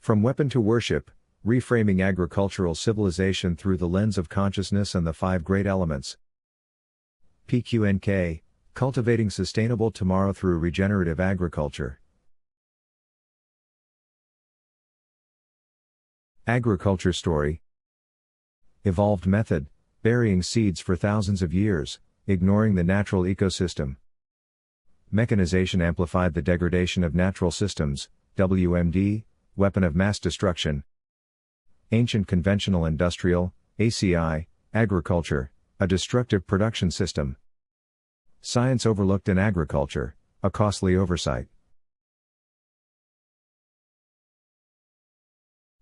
From Weapon to Worship, Reframing Agricultural Civilization Through the Lens of Consciousness and the Five Great Elements. PQNK, Cultivating Sustainable Tomorrow Through Regenerative Agriculture. Agriculture Story. Evolved method, burying seeds for thousands of years, ignoring the natural ecosystem. Mechanization amplified the degradation of natural systems, WMD, weapon of mass destruction. Ancient conventional industrial, ACI, agriculture, a destructive production system. Science overlooked in agriculture, a costly oversight.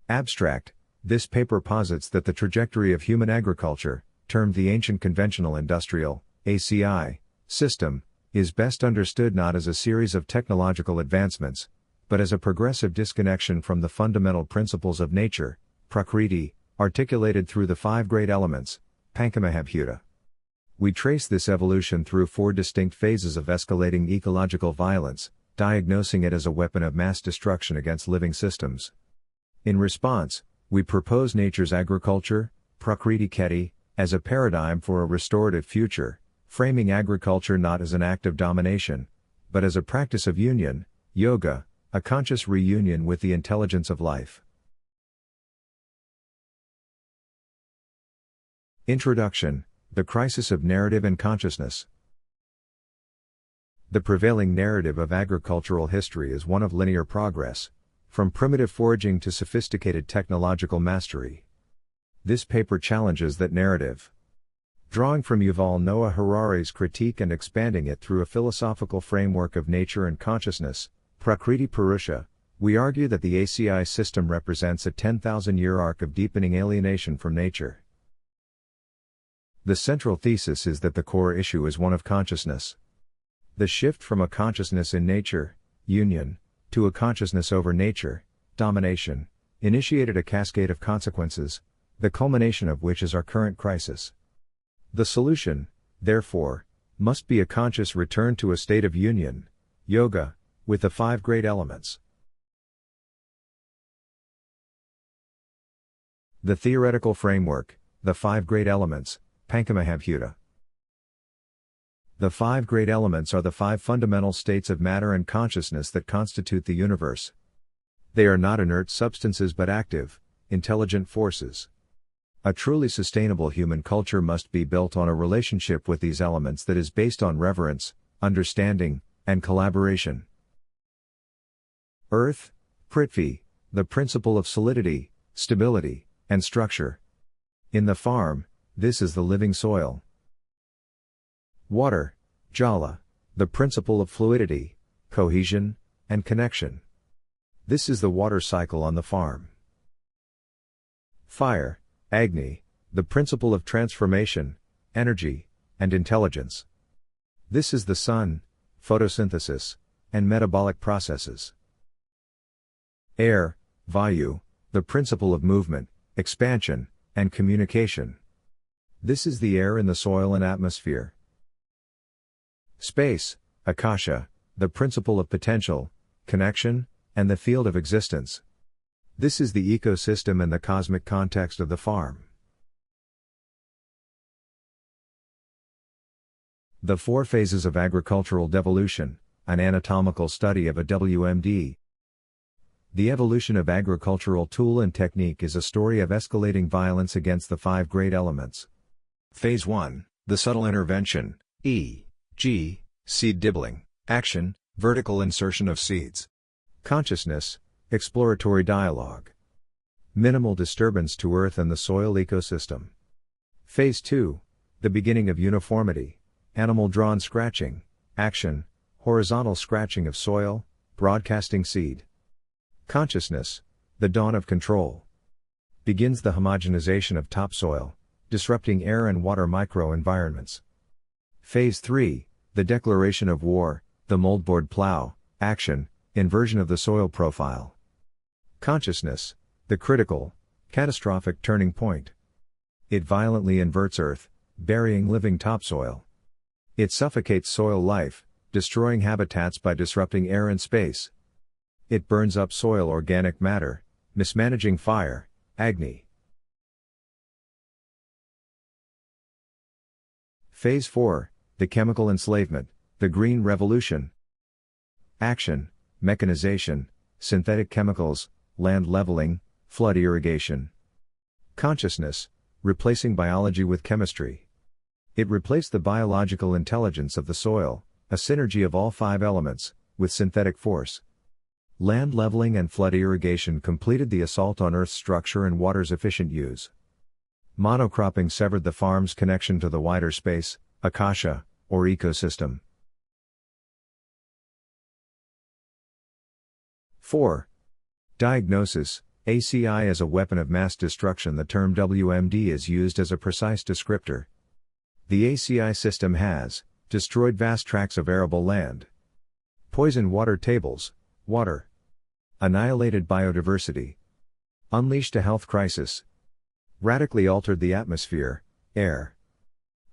Abstract. This paper posits that the trajectory of human agriculture, termed the ancient conventional industrial, ACI, system, is best understood not as a series of technological advancements, but as a progressive disconnection from the fundamental principles of nature, Prakriti, articulated through the five great elements, Panchamahabhuta. We trace this evolution through four distinct phases of escalating ecological violence, diagnosing it as a weapon of mass destruction against living systems. In response, we propose nature's agriculture, Prakriti Kheti, as a paradigm for a restorative future, framing agriculture not as an act of domination, but as a practice of union, yoga, a conscious reunion with the intelligence of life. Introduction. The Crisis of Narrative and Consciousness. The prevailing narrative of agricultural history is one of linear progress, from primitive foraging to sophisticated technological mastery. This paper challenges that narrative. Drawing from Yuval Noah Harari's critique and expanding it through a philosophical framework of nature and consciousness, Prakriti Purusha, we argue that the ACI system represents a 10,000-year arc of deepening alienation from nature. The central thesis is that the core issue is one of consciousness. The shift from a consciousness in nature, union, to a consciousness over nature, domination, initiated a cascade of consequences, the culmination of which is our current crisis. The solution, therefore, must be a conscious return to a state of union, yoga, with the five great elements. The theoretical framework, the five great elements, Panchamahabhuta. The five great elements are the five fundamental states of matter and consciousness that constitute the universe. They are not inert substances but active, intelligent forces. A truly sustainable human culture must be built on a relationship with these elements that is based on reverence, understanding, and collaboration. Earth, Prithvi, the principle of solidity, stability, and structure. In the farm, this is the living soil. Water, Jala, the principle of fluidity, cohesion, and connection. This is the water cycle on the farm. Fire, Agni, the principle of transformation, energy, and intelligence. This is the sun, photosynthesis, and metabolic processes. Air, Vayu, the principle of movement, expansion, and communication. This is the air in the soil and atmosphere. Space, Akasha, the principle of potential, connection, and the field of existence. This is the ecosystem and the cosmic context of the farm. The four phases of agricultural devolution, an anatomical study of a WMD. The evolution of agricultural tool and technique is a story of escalating violence against the five great elements. Phase 1, the subtle intervention, e.g., seed dibbling, action, vertical insertion of seeds. Consciousness, exploratory dialogue. Minimal disturbance to earth and the soil ecosystem. Phase 2, the beginning of uniformity, animal-drawn scratching, action, horizontal scratching of soil, broadcasting seed. Consciousness, the dawn of control. Begins the homogenization of topsoil, disrupting air and water microenvironments. Phase 3, the declaration of war, the moldboard plow, action, inversion of the soil profile. Consciousness, the critical, catastrophic turning point. It violently inverts earth, burying living topsoil. It suffocates soil life, destroying habitats by disrupting air and space. It burns up soil organic matter, Mismanaging fire, Agni. Phase 4, the chemical enslavement, the green revolution. Action, mechanization, synthetic chemicals, land leveling, flood irrigation. Consciousness, replacing biology with chemistry. It replaced the biological intelligence of the soil, a synergy of all 5 elements, with synthetic force. Land leveling and flood irrigation completed the assault on Earth's structure and water's efficient use. Monocropping severed the farm's connection to the wider space, akasha, or ecosystem. 4. Diagnosis, ACI as a weapon of mass destruction. The term WMD is used as a precise descriptor. The ACI system has destroyed vast tracts of arable land, poisoned water tables, water, annihilated biodiversity, unleashed a health crisis, radically altered the atmosphere, air.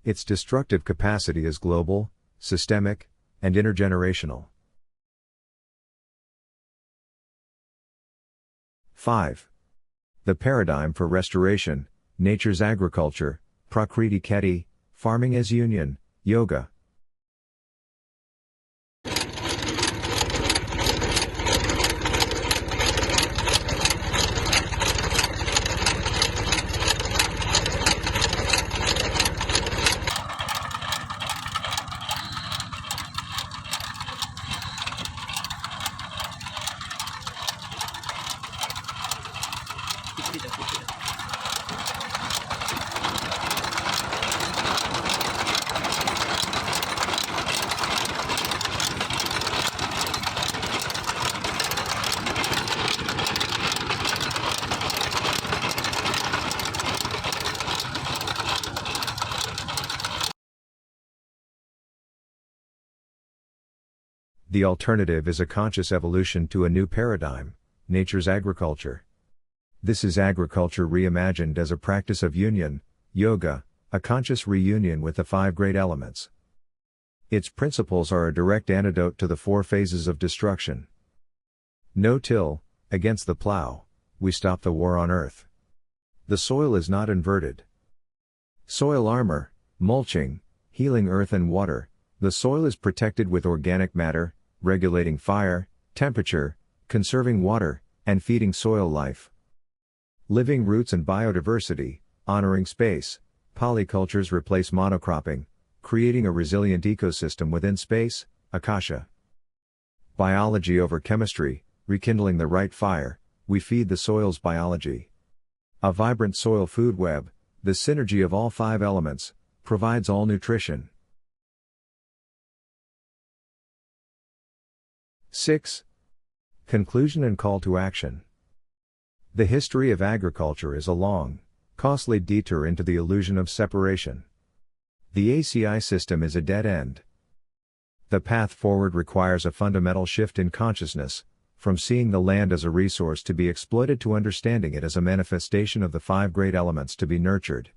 Its destructive capacity is global, systemic, and intergenerational. 5. The paradigm for restoration, nature's agriculture, Prakriti Qudratti, farming as union, yoga. The alternative is a conscious evolution to a new paradigm, nature's agriculture. This is agriculture reimagined as a practice of union, yoga, a conscious reunion with the 5 great elements. Its principles are a direct antidote to the 4 phases of destruction. No-till, against the plow, we stop the war on earth. The soil is not inverted. Soil armor, mulching, healing earth and water. The soil is protected with organic matter, regulating fire, temperature, conserving water, and feeding soil life. Living roots and biodiversity, honoring space. Polycultures replace monocropping, creating a resilient ecosystem within space, akasha. Biology over chemistry, rekindling the right fire, we feed the soil's biology. A vibrant soil food web, the synergy of all 5 elements, provides all nutrition. 6. Conclusion and call to action. The history of agriculture is a long, costly detour into the illusion of separation. The ACI system is a dead end. The path forward requires a fundamental shift in consciousness, from seeing the land as a resource to be exploited to understanding it as a manifestation of the 5 great elements to be nurtured.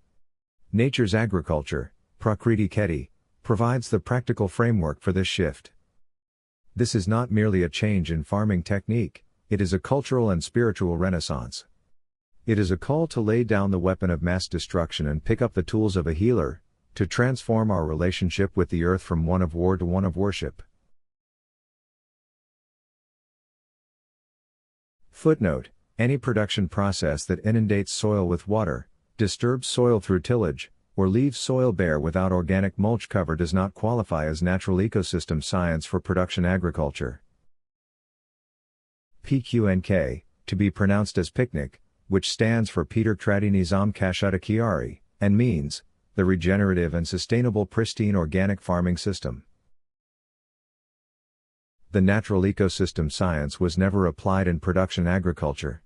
Nature's agriculture, Prakriti Qudratti, provides the practical framework for this shift. This is not merely a change in farming technique, it is a cultural and spiritual renaissance. It is a call to lay down the weapon of mass destruction and pick up the tools of a healer, to transform our relationship with the earth from one of war to one of worship. Footnote: any production process that inundates soil with water, disturbs soil through tillage, or leaves soil bare without organic mulch cover does not qualify as natural ecosystem science for production agriculture. PQNK, to be pronounced as picnic, which stands for Paedar Qudratti Nizam Kashatqari, and means, the regenerative and sustainable pristine organic farming system. The natural ecosystem science was never applied in production agriculture.